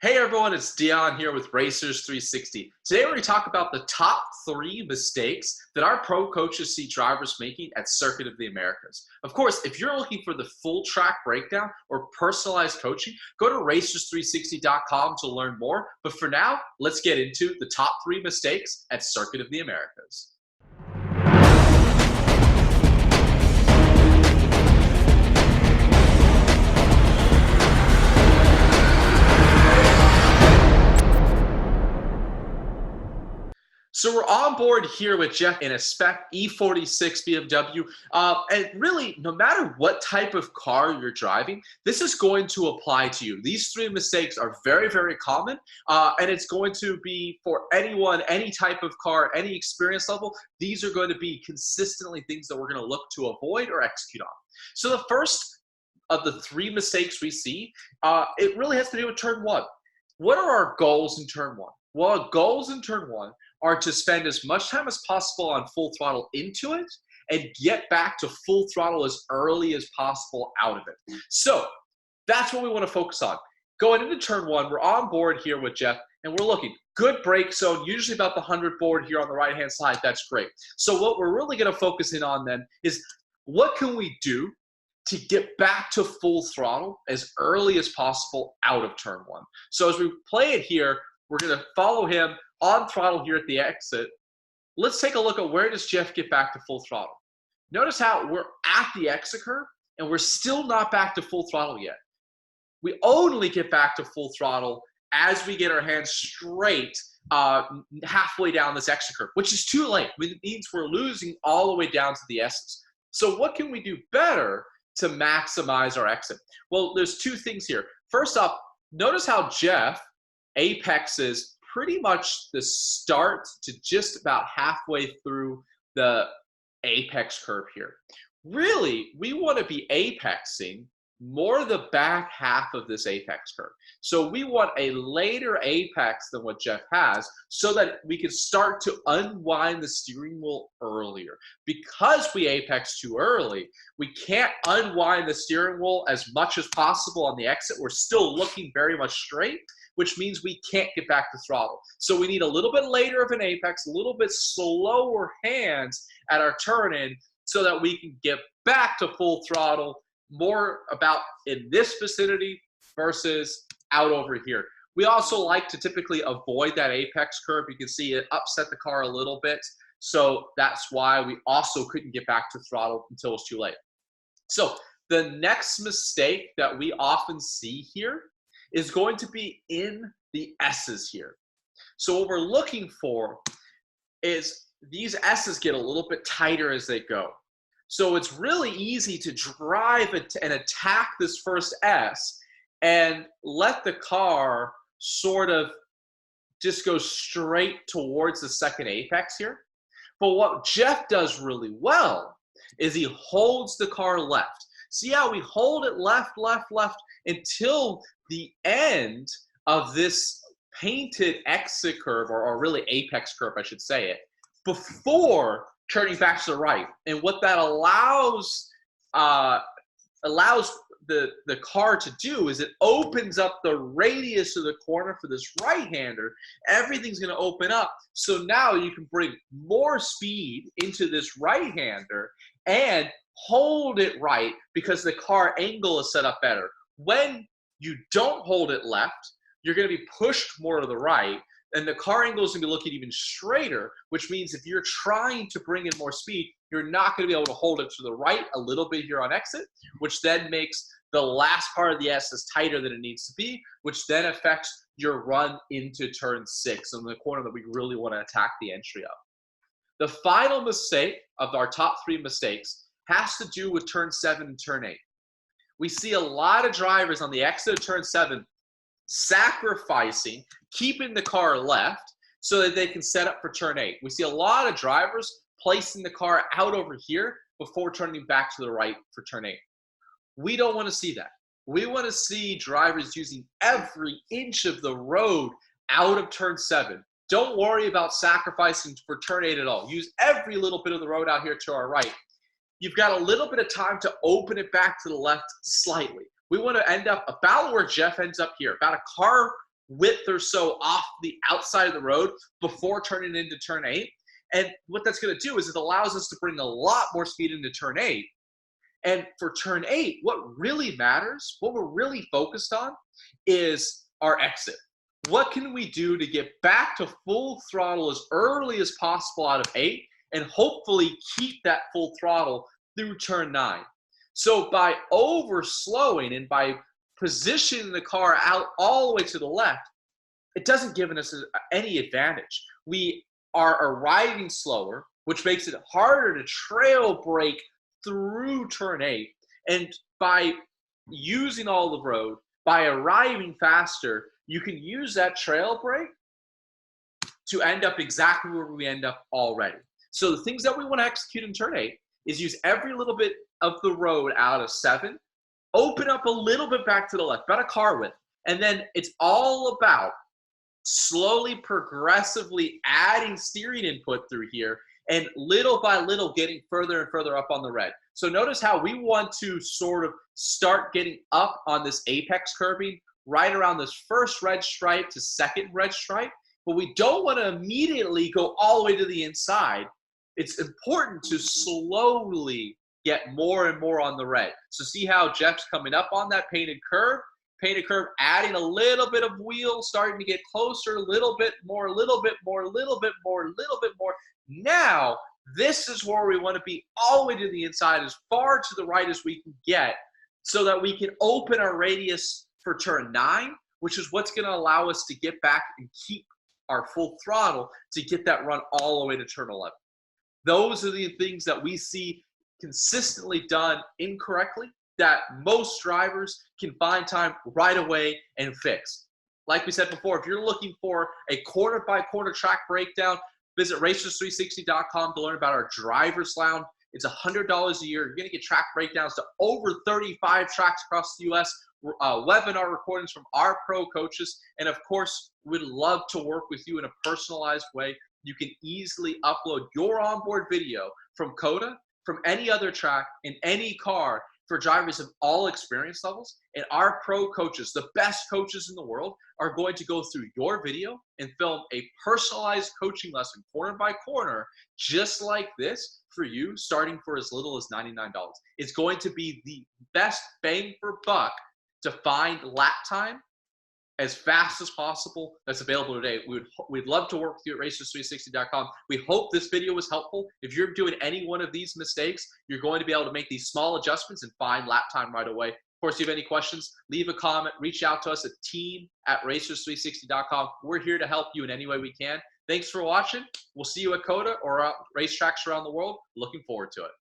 Hey everyone, it's Dion here with Racers 360. Today we're going to talk about the top 3 mistakes that our pro coaches see drivers making at Circuit of the Americas. Of course, if you're looking for the full track breakdown or personalized coaching, go to racers360.com to learn more. But for now, let's get into the top 3 mistakes at Circuit of the Americas. So we're on board here with Jeff in a spec E46 BMW. And really, no matter what type of car you're driving, this is going to apply to you. These 3 mistakes are very, very common, and it's going to be for anyone, any type of car, any experience level. These are going to be consistently things that we're going to look to avoid or execute on. So the first of the 3 mistakes we see, it really has to do with turn 1. What are our goals in turn 1? Well, our goals in turn 1 are to spend as much time as possible on full throttle into it and get back to full throttle as early as possible out of it. So that's what we want to focus on. Going into turn 1, we're on board here with Jeff, and we're looking. Good brake zone, usually about the 100 board here on the right-hand side. That's great. So what we're really going to focus in on then is what can we do to get back to full throttle as early as possible out of turn 1. So as we play it here, we're going to follow him on throttle here at the exit. Let's take a look at where does Jeff get back to full throttle. Notice how we're at the exit curve and we're still not back to full throttle yet. We only get back to full throttle as we get our hands straight halfway down this exit curve, which is too late. It means we're losing all the way down to the S's. So what can we do better to maximize our exit? Well, there's 2 things here. First off, notice how Jeff apexes pretty much the start to just about halfway through the apex curve here. Really, we want to be apexing more the back half of this apex curve. So we want a later apex than what Jeff has so that we can start to unwind the steering wheel earlier. Because we apex too early, we can't unwind the steering wheel as much as possible on the exit. We're still looking very much straight, which means we can't get back to throttle. So we need a little bit later of an apex, a little bit slower hands at our turn-in so that we can get back to full throttle more about in this vicinity versus out over here. We also like to typically avoid that apex curve. You can see it upset the car a little bit. So that's why we also couldn't get back to throttle until it was too late. So the next mistake that we often see here is going to be in the S's here. So what we're looking for is these S's get a little bit tighter as they go. So it's really easy to drive it and attack this first S and let the car sort of just go straight towards the second apex here. But what Jeff does really well is he holds the car left. See how we hold it left, left, left until the end of this painted exit curve, or really apex curve, I should say it, before turning back to the right. And what that allows the car to do is it opens up the radius of the corner for this right-hander. Everything's going to open up. So now you can bring more speed into this right-hander and hold it right because the car angle is set up better. When you don't hold it left, you're going to be pushed more to the right, and the car angle is going to be looking even straighter, which means if you're trying to bring in more speed, you're not going to be able to hold it to the right a little bit here on exit, which then makes the last part of the S is tighter than it needs to be, which then affects your run into turn 6 in the corner that we really want to attack the entry of. The final mistake of our top 3 mistakes has to do with turn 7 and turn 8. We see a lot of drivers on the exit of turn 7 sacrificing, keeping the car left so that they can set up for turn 8. We see a lot of drivers placing the car out over here before turning back to the right for turn 8. We don't want to see that. We want to see drivers using every inch of the road out of turn 7. Don't worry about sacrificing for turn 8 at all. Use every little bit of the road out here to our right. You've got a little bit of time to open it back to the left slightly. We want to end up about where Jeff ends up here, about a car width or so off the outside of the road before turning into turn 8. And what that's going to do is it allows us to bring a lot more speed into turn 8. And for turn 8, what really matters, what we're really focused on, is our exit. What can we do to get back to full throttle as early as possible out of 8 and hopefully keep that full throttle through turn 9? So by over slowing and by positioning the car out all the way to the left, it doesn't give us any advantage. We are arriving slower, which makes it harder to trail brake through turn 8. And by using all the road, by arriving faster, you can use that trail brake to end up exactly where we end up already. So the things that we want to execute in turn 8 is use every little bit of the road out of 7, open up a little bit back to the left, about a car width, and then it's all about slowly, progressively adding steering input through here and little by little getting further and further up on the red. So notice how we want to sort of start getting up on this apex curbing right around this first red stripe to second red stripe, but we don't want to immediately go all the way to the inside. It's important to slowly get more and more on the red. So see how Jeff's coming up on that painted curve, adding a little bit of wheel, starting to get closer, a little bit more, a little bit more, a little bit more, a little bit more. Now, this is where we want to be all the way to the inside, as far to the right as we can get, so that we can open our radius for turn 9, which is what's going to allow us to get back and keep our full throttle to get that run all the way to turn 11. Those are the things that we see consistently done incorrectly that most drivers can find time right away and fix. Like we said before, if you're looking for a quarter-by-quarter track breakdown, visit racers360.com to learn about our driver's lounge. It's $100 a year. You're going to get track breakdowns to over 35 tracks across the U.S., webinar recordings from our pro coaches, and of course, we'd love to work with you in a personalized way. You can easily upload your onboard video from COTA, from any other track, in any car, for drivers of all experience levels. And our pro coaches, the best coaches in the world, are going to go through your video and film a personalized coaching lesson corner by corner, just like this, for you, starting for as little as $99. It's going to be the best bang for buck to find lap time as fast as possible that's available today. We'd love to work with you at racers360.com. We hope this video was helpful. If you're doing any one of these mistakes, you're going to be able to make these small adjustments and find lap time right away. Of course, if you have any questions, leave a comment, reach out to us at team@racers360.com. We're here to help you in any way we can. Thanks for watching. We'll see you at COTA or racetracks around the world. Looking forward to it.